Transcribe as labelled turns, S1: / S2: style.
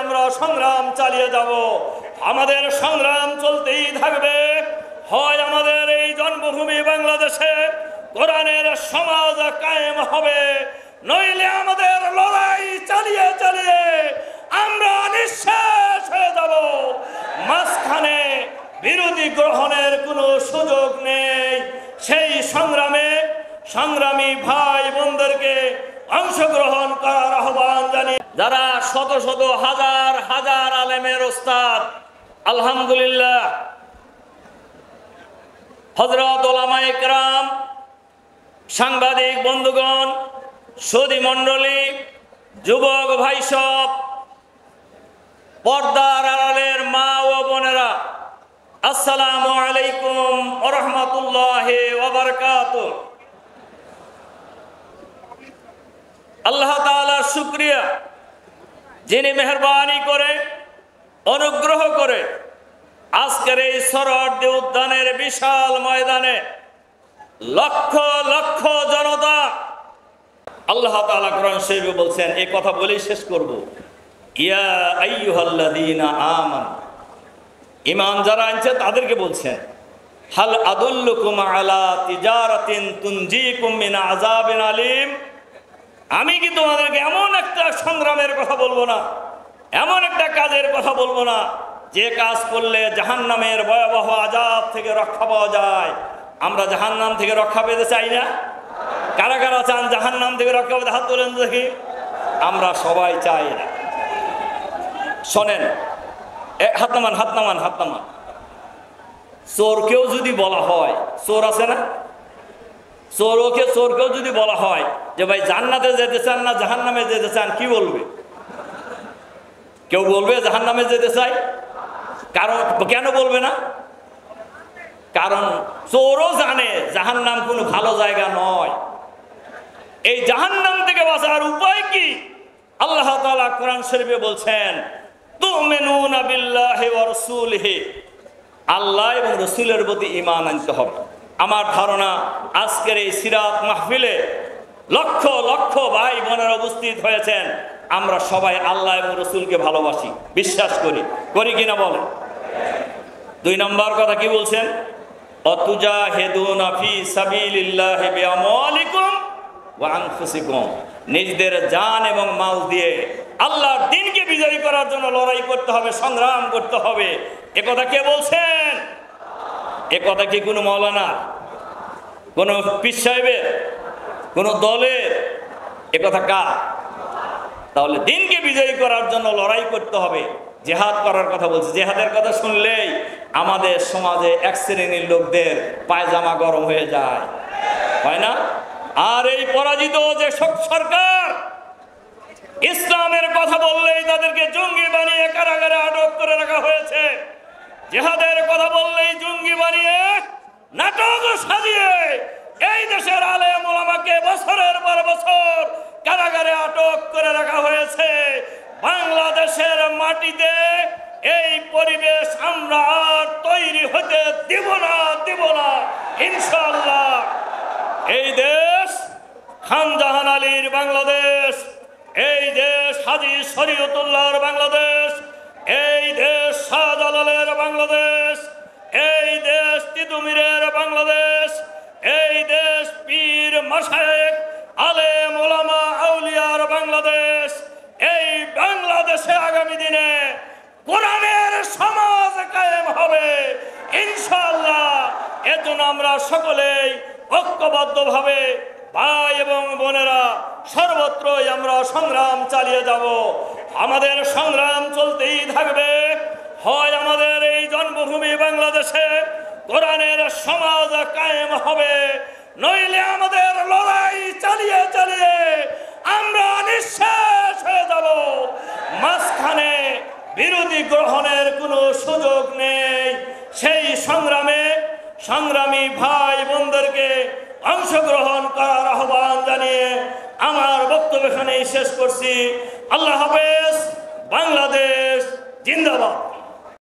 S1: আমরা সংগ্রাম চালিয়ে যাব। আমাদের সংগ্রাম চলতেই থাকবে। হয় আমাদের এই জন্মভূমি বাংলাদেশে কোরআনের সমাজ কায়েম হবে, নইলে আমাদের লড়াই চালিয়ে চালিয়ে আমরা নিঃশেষ হয়ে যাব। মাঝখানে বিরোধী গ্রহণের কোনো সুযোগ নেই। সেই সংগ্রামে সংগ্রামী ভাই বোনদেরকে অংশগ্রহণ করার আহ্বান জানিয়ে, যারা শত শত হাজার হাজার আলেমের ওস্তাদ, আলহামদুলিল্লাহ, হযরত উলামায়ে কেরাম, সাংবাদিক বন্ধুগণ, সুধী মণ্ডলী, যুবক ভাই সব, পর্দার আড়ালের মা ও বোনেরা, আসসালামু আলাইকুম ওয়া রাহমাতুল্লাহি ওয়া বারাকাতুহু। আল্লাহ তাআলার শুকরিয়া, যিনি মেহেরবানি করে অনুগ্রহ করে আজকের এই সরোয়ার্দী উদ্যানের বিশাল ময়দানে লক্ষ লক্ষ জনতা, আল্লাহ তাআলা কোরআন শরীফে বলছেন, এই কথা বলেই শেষ করব, ইয়া আইয়ুহাল্লাযীনা আমানু, ঈমান যারা আনছে তাদেরকে বলছেন, হাল আদুল্লুকুম আলা তিজারাতিন তুনজিকুম মিন আযাবিন আলীম, আমি কি তোমাদেরকে এমন একটা সংগ্রামের কথা বলবো না, এমন একটা কাজের কথা বলবো না যে কাজ করলে জাহান্নামের ভয়াবহ আযাব থেকে রক্ষা পাওয়া যায়। আমরা জাহান্নাম থেকে রক্ষা পেতে চাই না? কারা কারা চান জাহান্নাম থেকে রক্ষা পেতে? হাত তোলেন দেখি। আমরা সবাই চাই না। শোনেন, হাত নামান, হাত নামান, হাত নামান। চোরকেও যদি বলা হয়, চোর আছে না, চোরকেও যদি বলা হয় যে ভাই জান্নাতে যেতে চান না জাহান্নামে যেতে চান, কি বলবে? কেউ বলবে জাহান্নামে যেতে চাই? কারণ কেন বলবে না? কারণ চোরও জানে জাহান্নাম কোনো ভালো জায়গা নয়। এই জাহান্নাম থেকে বাঁচার উপায় কি? আল্লাহ তাআলা কোরআন শরীফে বলছেন, তুমিনুনা বিল্লাহি ওয়া রাসূলিহি, আল্লাহ এবং রাসূলের প্রতি ঈমান আনতে হবে। আমার ধারণা আজকের এই সিরাত মাহফিলে লক্ষ লক্ষ ভাই বোনেরা উপস্থিত হয়েছেন, আমরা সবাই আল্লাহ এবং রাসূলকে ভালোবাসি, বিশ্বাস করি, করি কিনা বলেন? 2 নম্বর কথা কি বলছেন? অতুজাহিদুনা ফি সাবিলিল্লাহি বিআমওয়ালিকুম ওয়া আনফুসিকুম, নিজেদের জান এবং মাল দিয়ে আল্লাহর দ্বীনকে বিজয়ী করার জন্য লড়াই করতে হবে, সংগ্রাম করতে হবে। এ কথা কে বলছেন? এ কথা কি কোনো মাওলানা, কোনো পীর সাহেবের, কোনো দলের? এ কথা কার? তাহলে দ্বীনকে বিজয়ী করার জন্য লড়াই করতে হবে, জিহাদ করার কথা বলছে। জিহাদের কথা শুনলেই আমাদের সমাজে এক শ্রেণীর লোকদের পায়জামা গরম হয়ে যায়, হয় না? আর এই পরাজিত যে সরকার, ইসলামের কথা বললেই তাদেরকে জঙ্গি বানিয়ে কারাগারে আটক করে রাখা হয়েছে। জিহাদের কথা বললেই জঙ্গি বানিয়ে নাটক সাজিয়ে এই দেশের আলেম ওলামাকে বছরের পর বছর কারাগারে আটক করে রাখা হয়েছে। বাংলাদেশের মাটিতে এই পরিবেশ আমরা আর তৈরি হতে দিব না ইনশাআল্লাহ। এই দেশ খানজাহান আলীর বাংলাদেশ, এই দেশ হাজী শরীয়তুল্লাহর বাংলাদেশ, এই দেশ শাহজালালের বাংলাদেশ, এই দেশ তিতুমীরের বাংলাদেশ, এই দেশ পীর মাশায়েখ আলেম ওলামা আউলিয়ার বাংলাদেশ। এই বাংলাদেশে আগামী দিনে কোরআনের সমাজ কায়েম হবে ইনশাআল্লাহ। এজন্য আমরা সকলেই ঐক্যবদ্ধভাবে ভাই এবং বোনেরা সর্বত্রই আমরা সংগ্রাম চালিয়ে যাব। আমাদের সংগ্রাম চলতেই থাকবে। হয় আমাদের এই জন্মভূমি বাংলাদেশে কোরআনের সমাজ কায়েম হবে, নইলে আমাদের লড়াই চালিয়ে চালিয়ে আমরা নিঃশেষ হয়ে যাব। মাঝখানে বিরোধী গ্রহণের কোনো সুযোগ নেই। সেই সংগ্রামে সংগ্রামী ভাই বোনদেরকে অংশগ্রহণ করার আহ্বান জানিয়ে আমার বক্তব্য এখানেই শেষ করছি। আল্লাহ হাফেজ। বাংলাদেশ জিন্দাবাদ।